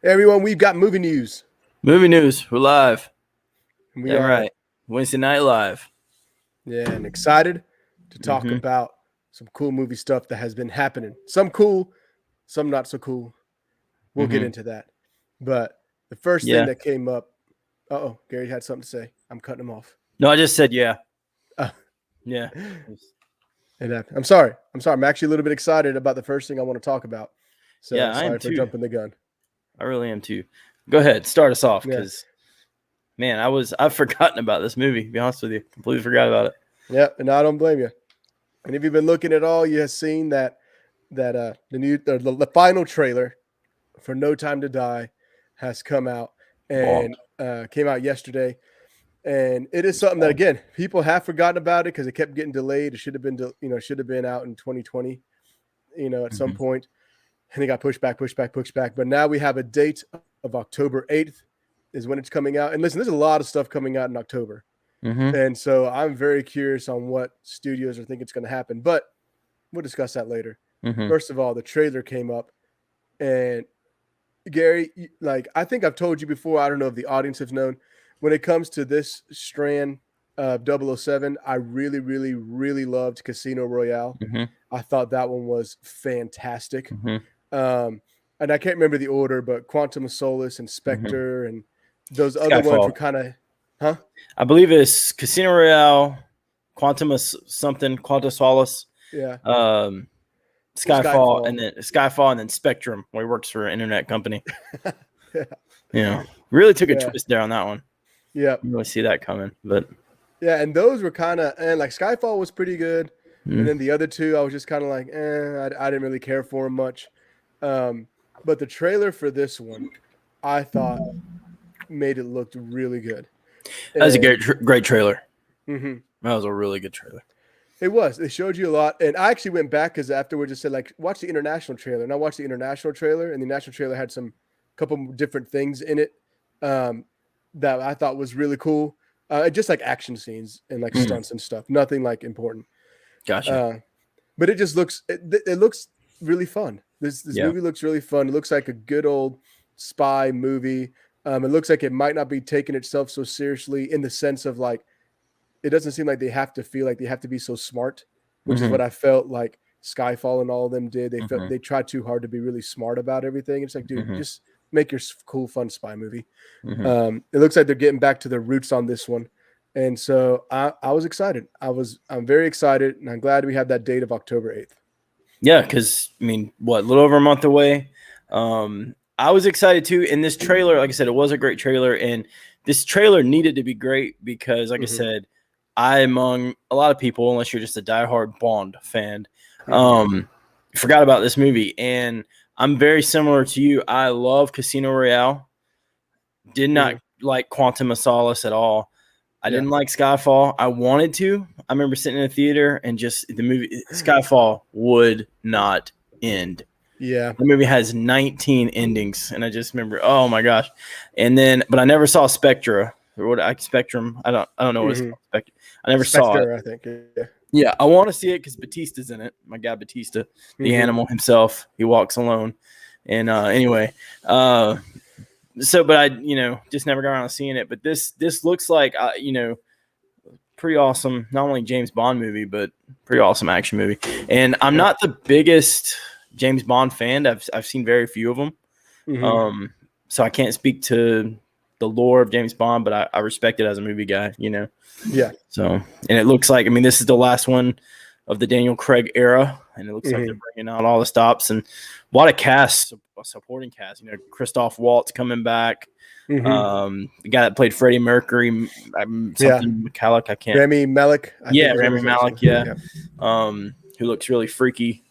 Hey everyone, we've got movie news. Movie news. We're live. We Damn are, right. Wednesday night live. and excited to talk Mm-hmm. about some cool movie stuff that has been happening. Some cool, some not so cool. We'll get Mm-hmm. into that. But the first thing Yeah. that came up, Gary had something to say. I'm cutting him off. No, I just said yeah. Uh, Yeah. and I'm sorry. I'm actually a little bit excited about the first thing I want to talk about. So Yeah, I am sorry for too. jumping the gun. I really am too. Go ahead. Start us off Yeah. because man, I've forgotten about this movie, to be honest with you. Completely forgot about it. Yeah, and I don't blame you. And if you've been looking at all, you have seen that the final trailer for No Time to Die has come out Bond. and came out yesterday. And it is something that Bond. again people have forgotten about it because it kept getting delayed. It should have been should have been out in 2020, at some Mm-hmm. point, and it got pushed back. But now we have a date of October 8th is when it's coming out. And listen, there's a lot of stuff coming out in October, Mm-hmm. and so I'm very curious on what studios are thinking it's going to happen. But we'll discuss that later. Mm-hmm. First of all, the trailer came up, and Gary, like I think I've told you before, I don't know if the audience has known, when it comes to this strand of 007, I really, really, really loved Casino Royale. Mm-hmm. I thought that one was fantastic. Mm-hmm. And I can't remember the order, but Quantum of Solace and Mm-hmm. Spectre and those other ones were Skyfall. kind of, huh? I believe it's Casino Royale, Quantum of something, Quantum Solace, Yeah. Skyfall, and then Spectrum, where he works for an internet company. Yeah. Really took a Yeah. twist there on that one. Yeah. You really see that coming, but Yeah, and those were kind of, and like Skyfall was pretty good. And then the other two, I was just kind of like, I didn't really care for them much. But the trailer for this one, I thought made it look really good. that was a great trailer. Mm-hmm. That was a really good trailer. It was. It showed you a lot. And I actually went back because afterwards I said, like, watch the international trailer. And I watched the international trailer, and the national trailer had some couple different things in it that I thought was really cool. Just like action scenes and like stunts and stuff. Nothing like important. Gotcha. But it just looks it looks really fun. This movie looks really fun. It looks like a good old spy movie. It looks like it might not be taking itself so seriously in the sense of like it doesn't seem like they have to feel like they have to be so smart, which is what I felt like Skyfall and all of them did. They felt they tried too hard to be really smart about everything. It's like, dude, just make your cool, fun spy movie. It looks like they're getting back to their roots on this one. And so I was excited. I'm very excited, and I'm glad we have that date of October 8th. Yeah, because I mean, a little over a month away. I was excited too. And this trailer, like I said, it was a great trailer, and this trailer needed to be great because, like I said, among a lot of people, unless you're just a diehard Bond fan, forgot about this movie. And I'm very similar to you. I love Casino Royale. Did not like Quantum of Solace at all. I didn't like Skyfall. I wanted to. I remember sitting in a theater and just the movie Skyfall would not end. Yeah. The movie has 19 endings, and I just remember, oh my gosh. And then, but I never saw Spectra or Spectrum. I don't know what it's called. Spectra. I never saw it. I think. Yeah. Yeah, I want to see it because Batista's in it. My guy Batista, the animal himself. He walks alone. And anyway, but I, just never got around to seeing it. But this looks like, pretty awesome. Not only James Bond movie, but pretty awesome action movie. And I'm not the biggest James Bond fan. I've seen very few of them. So I can't speak to the lore of James Bond, but I respect it as a movie guy. Yeah. So, and it looks like, this is the last one of the Daniel Craig era, and it looks like they're bringing out all the stops and a lot of cast, supporting cast. Christoph Waltz coming back. The guy that played Freddie Mercury, McCulloch, I can't. Rami Malek. Rami Malek. Yeah. Who looks really freaky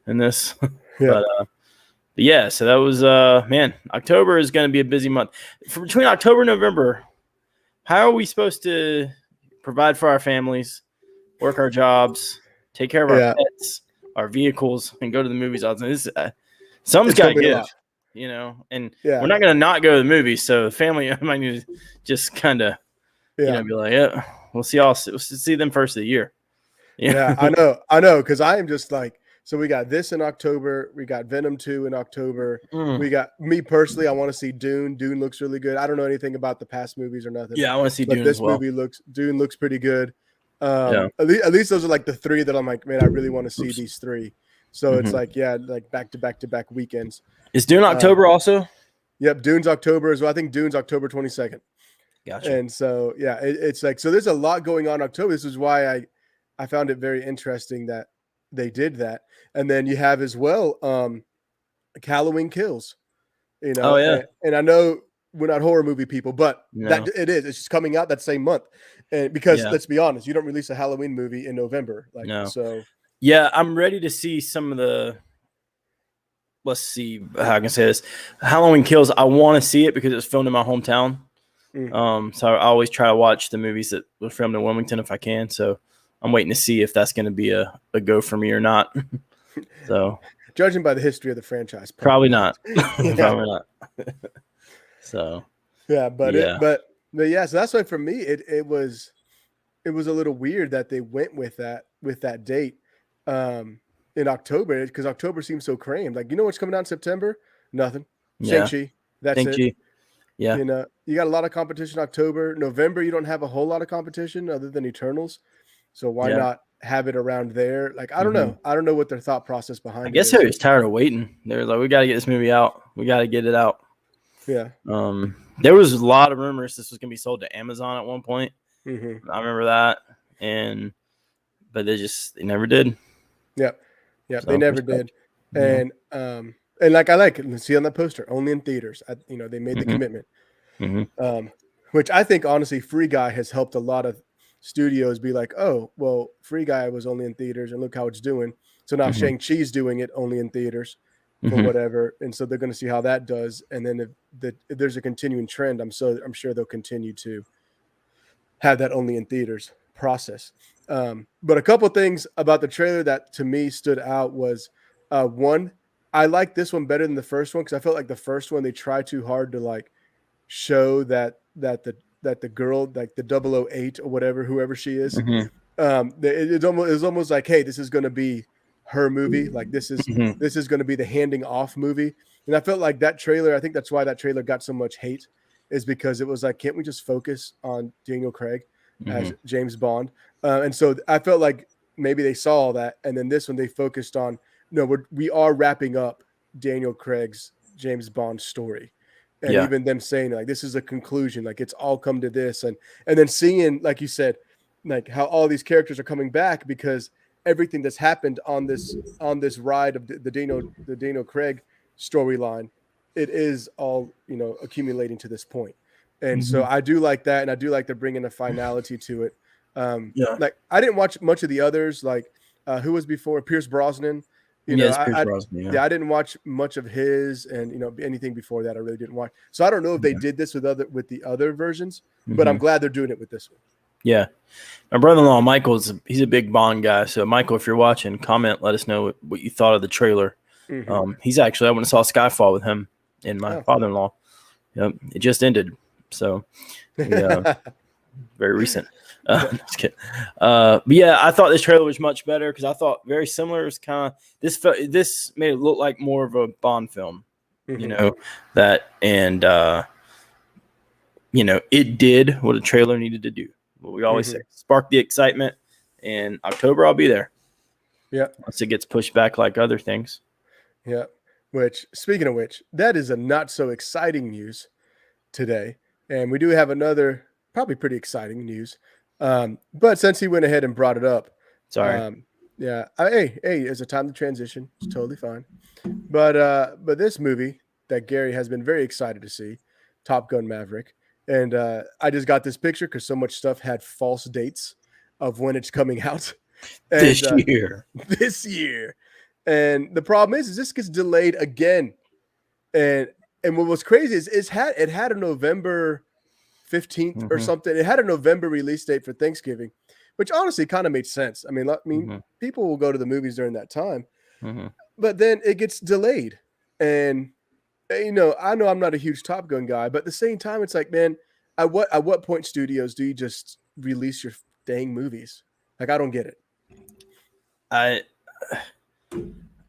in this. Yeah. But yeah, so that was October is going to be a busy month. Between October and November, how are we supposed to provide for our families, work our jobs, take care of our pets, our vehicles, and go to the movies? Something's got to give, and we're not going to not go to the movies. So the family might need to just kind of, be like, we'll see them first of the year. Yeah, I know. Cause I am just like, So we got this in October. We got Venom 2 in October. Mm. We got me personally. I want to see Dune. Dune looks really good. I don't know anything about the past movies or nothing. Yeah, I want to see but Dune this as well. Dune looks pretty good. Yeah. At least those are like the three that I'm like, man, I really want to see these three. So it's Mhm. like, yeah, like back to back weekends. Is Dune October also? Yep, Dune's October as well. I think Dune's October 22nd. Gotcha. And so, yeah, it's like, so there's a lot going on in October. This is why I found it very interesting that they did that. And then you have as well, like Halloween Kills, you Oh know, yeah. and I know we're not horror movie people, but No. it's just coming out that same month. And because Yeah. let's be honest, you don't release a Halloween movie in November. Like, No. so Yeah, I'm ready to see some of the. Let's see how I can say this. Halloween Kills. I want to see it because it was filmed in my hometown. So I always try to watch the movies that were filmed in Wilmington if I can. So I'm waiting to see if that's going to be a go for me or not. So judging by the history of the franchise, probably not. Yeah. Probably not. So yeah, but yeah. But yeah, so that's why for me it was a little weird that they went with that date in October, because October seems so crammed. Like, you know what's coming out in September? Nothing. Yeah. Shang-Chi. That's Thank it. you. Yeah. You know, you got a lot of competition October. November, you don't have a whole lot of competition other than Eternals. So why not have it around there? Like, I don't know. I don't know what their thought process behind it is. I guess they was tired of waiting. They were like, we got to get this movie out. We got to get it out. Yeah. There was a lot of rumors this was going to be sold to Amazon at one point. Mm-hmm. I remember that. But they never did. Yep. Yeah, So, they never did. And like I like it. Let's see on the poster, only in theaters. They made the commitment. Which I think honestly, Free Guy has helped a lot of studios be like, oh, well, Free Guy was only in theaters and look how it's doing. So now Shang-Chi's doing it only in theaters for whatever. And so they're going to see how that does. And then if there's a continuing trend, I'm sure they'll continue to have that only in theaters process. But a couple things about the trailer that to me stood out was one, I like this one better than the first one because I felt like the first one they tried too hard to like show that the girl, like the 008 or whatever, whoever she is, it's almost like, hey, this is going to be her movie. Like this is going to be the handing off movie. And I felt like that trailer, I think that's why that trailer got so much hate, is because it was like, can't we just focus on Daniel Craig as James Bond? And so I felt like maybe they saw all that. And then this one, they focused on, no, we are wrapping up Daniel Craig's James Bond story. And even them saying like, this is a conclusion, like it's all come to this. And then seeing, like you said, like how all these characters are coming back because everything that's happened on this ride of the Daniel Craig storyline, it is all, accumulating to this point. And so I do like that. And I do like they're bringing a finality to it. Like I didn't watch much of the others, like who was before Pierce Brosnan. I didn't watch much of his, and anything before that I really didn't watch. So I don't know if they did this with the other versions, but I'm glad they're doing it with this one. Yeah, my brother-in-law Michael he's a big Bond guy. So Michael, if you're watching, comment, let us know what you thought of the trailer. He's actually, I went and saw Skyfall with him and my father-in-law. Yep, it just ended, so very recent. Just kidding. But yeah, I thought this trailer was much better because I thought very similar. It was kind of this made it look like more of a Bond film, that, and it did what a trailer needed to do. What we always say, spark the excitement. And October, I'll be there. Yeah, once it gets pushed back like other things. Yeah. Which, speaking of which, that is a not so exciting news today, and we do have another probably pretty exciting news. But since he went ahead and brought it up, sorry. Hey, it's a time to transition. It's totally fine. But this movie that Gary has been very excited to see, Top Gun Maverick, and I just got this picture because so much stuff had false dates of when it's coming out. And, this year. And the problem is this gets delayed again. And what was crazy is it had a November 15th or something. It had a November release date for Thanksgiving, which honestly kind of made sense. I mean, people will go to the movies during that time, but then it gets delayed. And I know I'm not a huge Top Gun guy, but at the same time, it's like, man, at what point studios do you just release your dang movies? Like, I don't get it.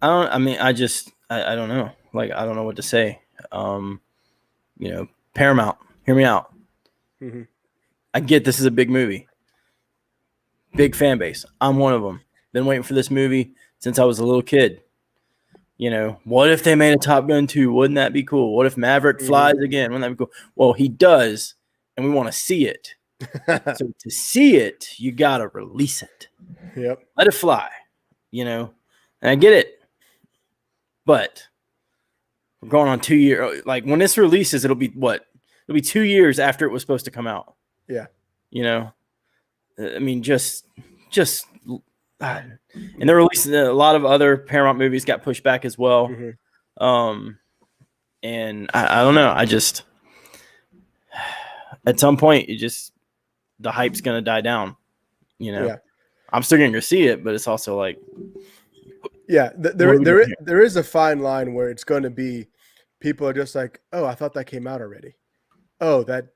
I mean, I don't know. Like, I don't know what to say. Um, Paramount, hear me out. Mm-hmm. I get this is a big movie, big fan base. I'm one of them. Been waiting for this movie since I was a little kid. What if they made a Top Gun 2? Wouldn't that be cool? What if Maverick Mm-hmm. flies again? Wouldn't that be cool? Well, he does, and we want to see it. So to see it, you gotta release it. Yep. Let it fly. And I get it, but we're going on 2 year. Like when this releases, it'll be what? It'll be 2 years after it was supposed to come out. Yeah. I mean, just, and they're releasing a lot of other Paramount movies got pushed back as well. Mm-hmm. And I don't know. I just at some point, the hype's gonna die down. Yeah. I'm still gonna go see it, but it's also like, yeah, there is a fine line where it's going to be people are just like, oh, I thought that came out already. Oh, that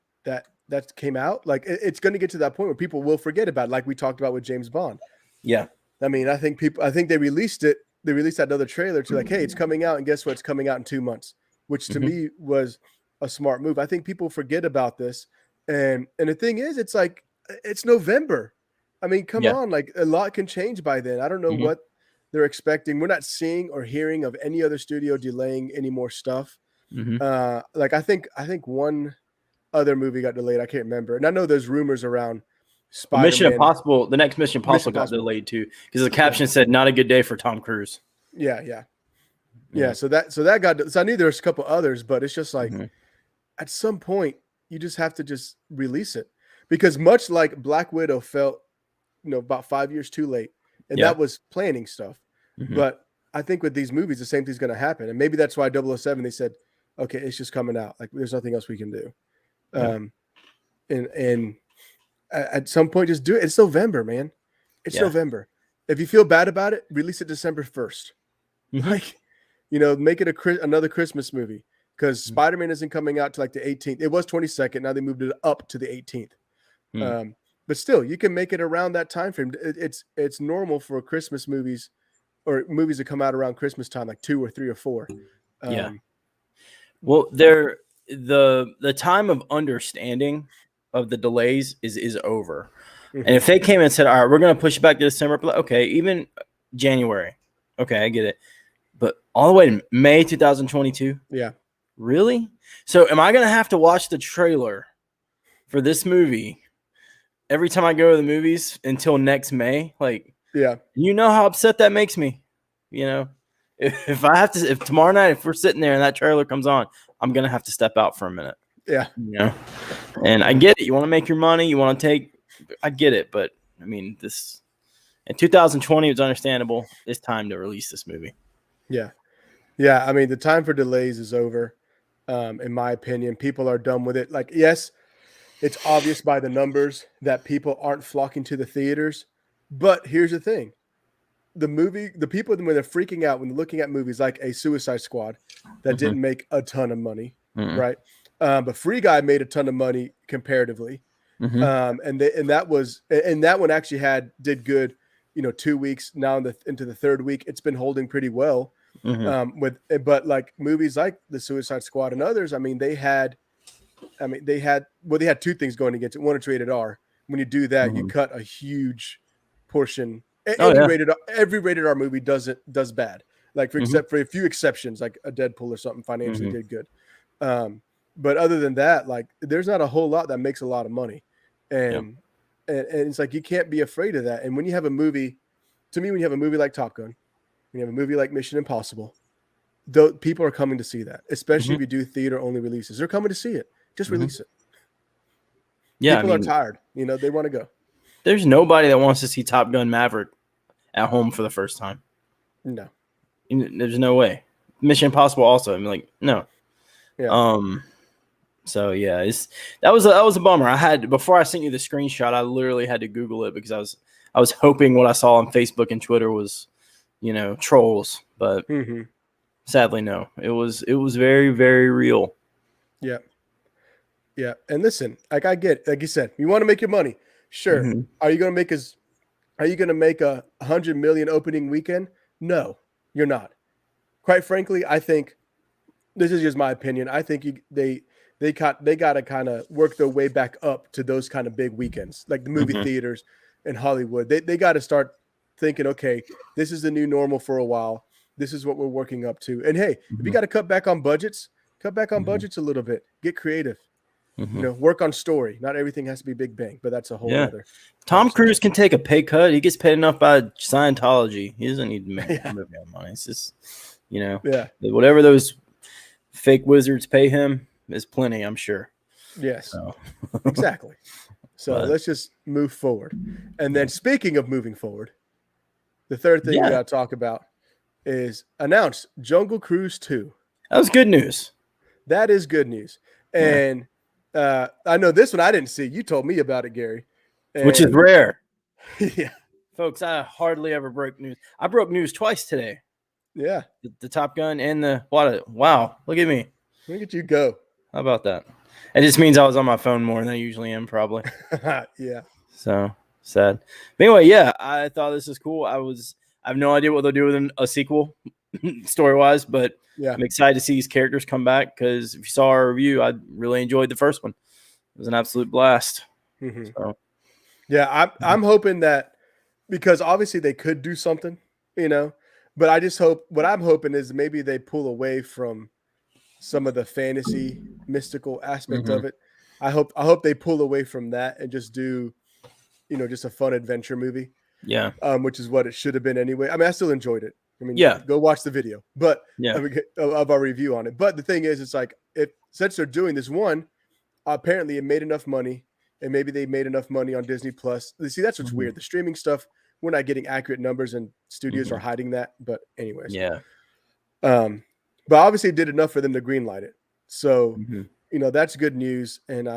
came out. Like it's going to get to that point where people will forget about it, like we talked about with James Bond. Yeah. I mean, I think they released it. They released that other trailer to like, hey, it's coming out, and guess what? It's coming out in 2 months, which to me was a smart move. I think people forget about this, and the thing is, it's like it's November. I mean, come on, like a lot can change by then. I don't know what they're expecting. We're not seeing or hearing of any other studio delaying any more stuff. Like I think one other movie got delayed. I can't remember, and I know there's rumors around. Spider-Man. Mission Impossible, the next Mission Impossible got delayed too because the caption said "Not a good day for Tom Cruise." Yeah. So that got. So I knew there was a couple others, but it's just like at some point you just have to just release it because much like Black Widow felt, about 5 years too late, and that was planning stuff. But I think with these movies, the same thing's going to happen, and maybe that's why 007 they said, okay, it's just coming out. Like there's nothing else we can do. And at some point, just do it. It's November, man. It's November. If you feel bad about it, release it December 1st. Like, make it another Christmas movie because Spider-Man isn't coming out to like the 18th. It was 22nd. Now they moved it up to the 18th. But still, you can make it around that time frame. It's normal for Christmas movies or movies to come out around Christmas time, like 2 or 3 or 4. Well, the time of understanding of the delays is over. And if they came and said, all right, we're going to push it back to December, okay, even January. Okay, I get it. But all the way to May 2022? Yeah. Really? So am I going to have to watch the trailer for this movie every time I go to the movies until next May? Like, you know how upset that makes me? If tomorrow night, if we're sitting there and that trailer comes on, I'm going to have to step out for a minute. Yeah. And I get it. You want to make your money. You want to I get it. But I mean, this in 2020, it's understandable. It's time to release this movie. Yeah. Yeah. I mean, the time for delays is over. In my opinion, people are done with it. Like, yes, it's obvious by the numbers that people aren't flocking to the theaters. But here's the thing. The people, when they're freaking out, when they're looking at movies like a Suicide Squad that didn't make a ton of money, right? But Free Guy made a ton of money comparatively. And that one actually did good, 2 weeks now into the third week. It's been holding pretty well. But like movies like the Suicide Squad and others, I mean, they had 2 things going against it. One, it's rated R. When you do that, you cut a huge portion. Every rated R movie does bad. Like except for a few exceptions, like a Deadpool or something financially did good. But other than that, like there's not a whole lot that makes a lot of money. And it's like you can't be afraid of that. And when you have a movie, to me, when you have a movie like Top Gun, when you have a movie like Mission Impossible, people are coming to see that, especially if you do theater only releases. They're coming to see it. Just release it. Yeah, people are tired. They want to go. There's nobody that wants to see Top Gun Maverick at home for the first time. No. There's no way. Mission Impossible also. I mean, like, no. Yeah. So yeah, that was a bummer. Before I sent you the screenshot, I literally had to Google it because I was hoping what I saw on Facebook and Twitter was, trolls, but sadly no. It was very, very real. Yeah. Yeah. And listen, like I get, like you said, you want to make your money. Sure. Are you going to make a 100 million opening weekend? No. You're not. Quite frankly, I think this is just my opinion. I think they got to kind of work their way back up to those kind of big weekends, like the movie theaters in Hollywood. They got to start thinking, okay, this is the new normal for a while. This is what we're working up to. And hey, if you got to cut back on budgets, budgets a little bit. Get creative. Work on story. Not everything has to be Big Bang, but that's a whole other. Tom Cruise can take a pay cut. He gets paid enough by Scientology. He doesn't need to make money. It's just, whatever those fake wizards pay him is plenty, I'm sure. Yes, exactly. So let's just move forward. And then speaking of moving forward, the third thing we got to talk about is announced Jungle Cruise 2. That was good news. That is good news. And I know this one I didn't see. You told me about it, Gary. Which is rare. Yeah. Folks, I hardly ever broke news. I broke news twice today. Yeah. The Top Gun and wow. Look at me. Look at you go. How about that? It just means I was on my phone more than I usually am, probably. Yeah. So sad. But anyway, I thought this is cool. I have no idea what they'll do with a sequel story-wise, but I'm excited to see these characters come back because if you saw our review, I really enjoyed the first one. It was an absolute blast. So. Yeah, I'm hoping that because obviously they could do something, but I just hope what I'm hoping is maybe they pull away from some of the fantasy mystical aspect of it. I hope they pull away from that and just do, just a fun adventure movie. Yeah. Which is what it should have been anyway. I mean, I still enjoyed it. I mean, go watch the video, but of our review on it. But the thing is, it's like since they're doing this one, apparently it made enough money, and maybe they made enough money on Disney Plus. See, that's what's weird. The streaming stuff, we're not getting accurate numbers, and studios are hiding that. But anyways, but obviously it did enough for them to greenlight it. So that's good news, and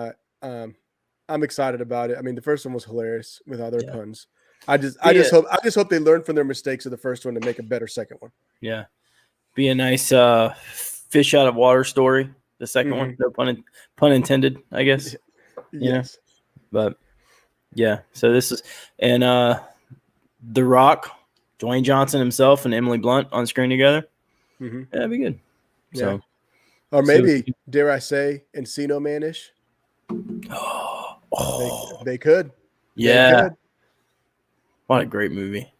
I'm excited about it. I mean, the first one was hilarious with all their puns. I just hope they learn from their mistakes of the first one to make a better second one. Yeah, be a nice fish out of water story. The second one, no pun intended, I guess. Yes, but so this is and The Rock, Dwayne Johnson himself, and Emily Blunt on screen together. That'd be good. So, or maybe dare I say, Encino Man-ish. They could. Yeah. They could. What a great movie.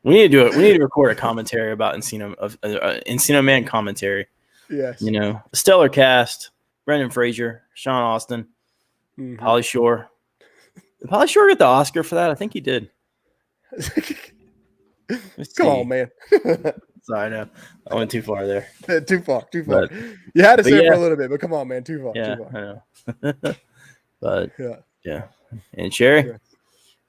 We need to do it. We need to record a commentary about Encino Man commentary. Yes. Stellar cast. Brendan Fraser, Sean Austin, Pauly Shore. Did Pauly Shore get the Oscar for that? I think he did. Come on, man. Sorry, no. I went too far there. Too far. But, you had to say it for a little bit, but come on, man. Too far. Yeah, too far. I know. But, And Sherry,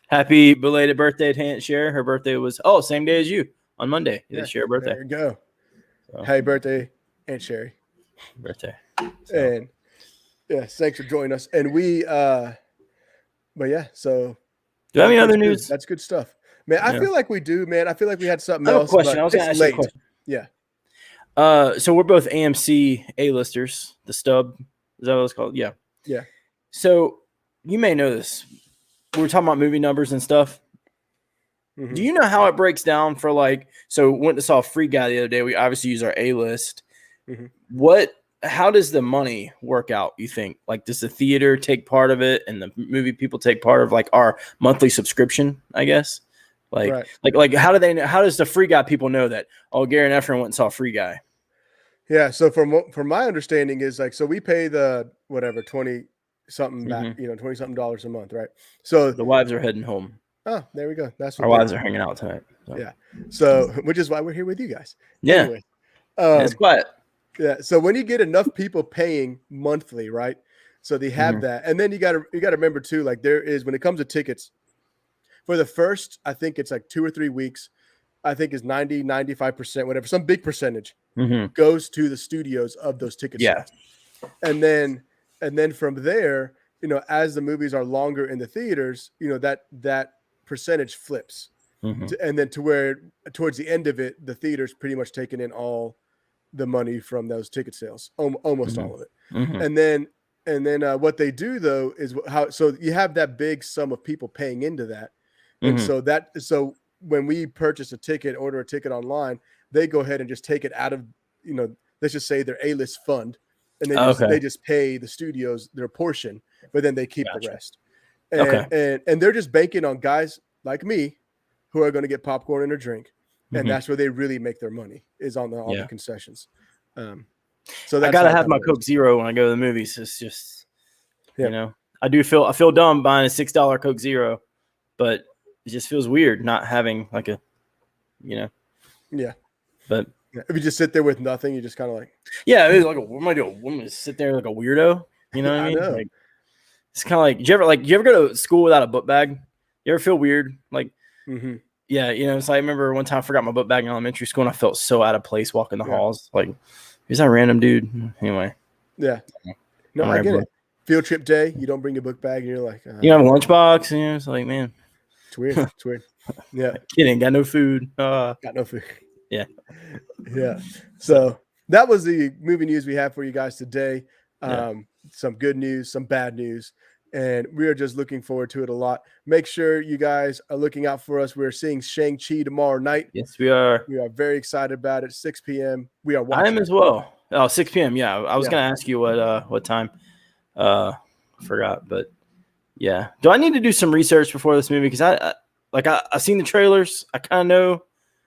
happy belated birthday to Aunt Sherry. Her birthday was, same day as you on Monday. It's your birthday. There you go. So. Happy birthday, Aunt Sherry. Birthday. So. And, thanks for joining us. And we, so. Do you have any other news? That's good stuff. Man, I feel like we do, man. I feel like we had something else. else. Question. I was going to ask you a question. Yeah. So we're both AMC A-listers. The stub. Is that what it's called? Yeah. Yeah. So you may know this. We were talking about movie numbers and stuff. Do you know how it breaks down for so went and saw Free Guy the other day. We obviously use our A-list. How does the money work out, you think? Does the theater take part of it and the movie people take part of our monthly subscription, I guess? How do they know? How does the Free Guy people know that? Oh, Gary and Efren went and saw Free Guy. Yeah. So from my understanding is so we pay the whatever 20 something back, $20 something a month, right? So the wives are heading home. Oh, there we go. That's what our wives are hanging out tonight. So. Yeah. So which is why we're here with you guys. Yeah. Anyway, it's quiet. Yeah. So when you get enough people paying monthly, right? So they have that, and then you got to remember too, there is when it comes to tickets. For the first, I think it's 2 or 3 weeks, I think is 95%, whatever, some big percentage goes to the studios of those tickets. Yeah. And then from there, as the movies are longer in the theaters, that percentage flips. And then to where towards the end of it, the theater's pretty much taking in all the money from those ticket sales, almost all of it. And then what they do though is so you have that big sum of people paying into that. And so when we purchase a ticket, order a ticket online, they go ahead and just take it out of, let's just say their A-list fund, and they just pay the studios their portion, but then they keep the rest. And they're just banking on guys like me who are going to get popcorn and a drink, and that's where they really make their money, is on all the concessions. So that's I gotta have my Coke Zero when I go to the movies. It's just, I feel dumb buying a $6 Coke Zero, but it just feels weird not having like a, But if you just sit there with nothing, you just kind of like, it's like, what am I doing? I'm gonna sit there like a weirdo. You know what I mean? know. Like, it's kind of like, do you ever go to school without a book bag? You ever feel weird? Like, yeah, it's like, I remember one time I forgot my book bag in elementary school, and I felt so out of place walking the halls. Like, who's that random dude? Anyway. Yeah. No, I get it. Field trip day, you don't bring your book bag, and you're like, you have a lunchbox, and it's like, man, it's weird. It's weird. Yeah. Kidding. Got no food. Got no food. Yeah. Yeah. So that was the movie news we have for you guys today. Some good news, some bad news, and we are just looking forward to it a lot. Make sure you guys are looking out for us. We're seeing Shang-Chi tomorrow night. Yes, we are. We are very excited about it. 6 p.m. We are watching. I am as well. Oh, 6 p.m. Yeah. I was going to ask you what time. I forgot, but yeah. Do I need to do some research before this movie? Because I've seen the trailers. I kind of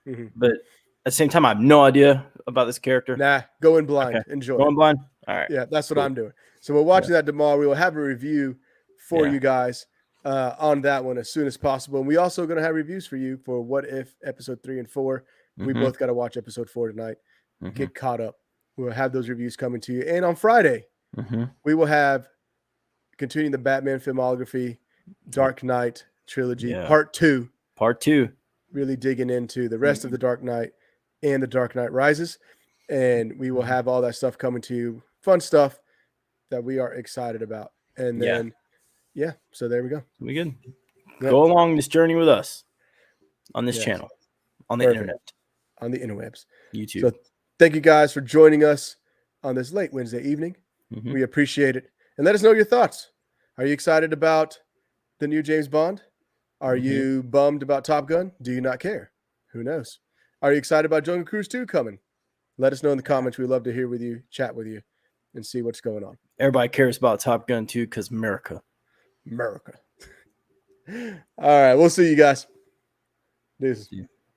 know, but at the same time, I have no idea about this character. Nah, go in blind. Okay. Enjoy. Going blind. All right. Yeah, that's what I'm doing. So we're watching that tomorrow. We will have a review for you guys on that one as soon as possible. And we also going to have reviews for you for What If episode 3 and 4. We both got to watch episode 4 tonight. Get caught up. We'll have those reviews coming to you. And on Friday, we will have continuing the Batman filmography, Dark Knight trilogy, part 2. Part 2. Really digging into the rest of the Dark Knight and the Dark Knight Rises. And we will have all that stuff coming to you. Fun stuff that we are excited about. And then, so there we go. We good. Go along this journey with us on this channel, on the internet. On the interwebs. YouTube. So thank you guys for joining us on this late Wednesday evening. We appreciate it. And let us know your thoughts. Are you excited about the new James Bond? Are you bummed about Top Gun? Do you not care? Who knows? Are you excited about Jungle Cruise 2 coming? Let us know in the comments. We'd love to hear with you, chat with you, and see what's going on. Everybody cares about Top Gun 2 because America. All right. We'll see you guys. Deuces.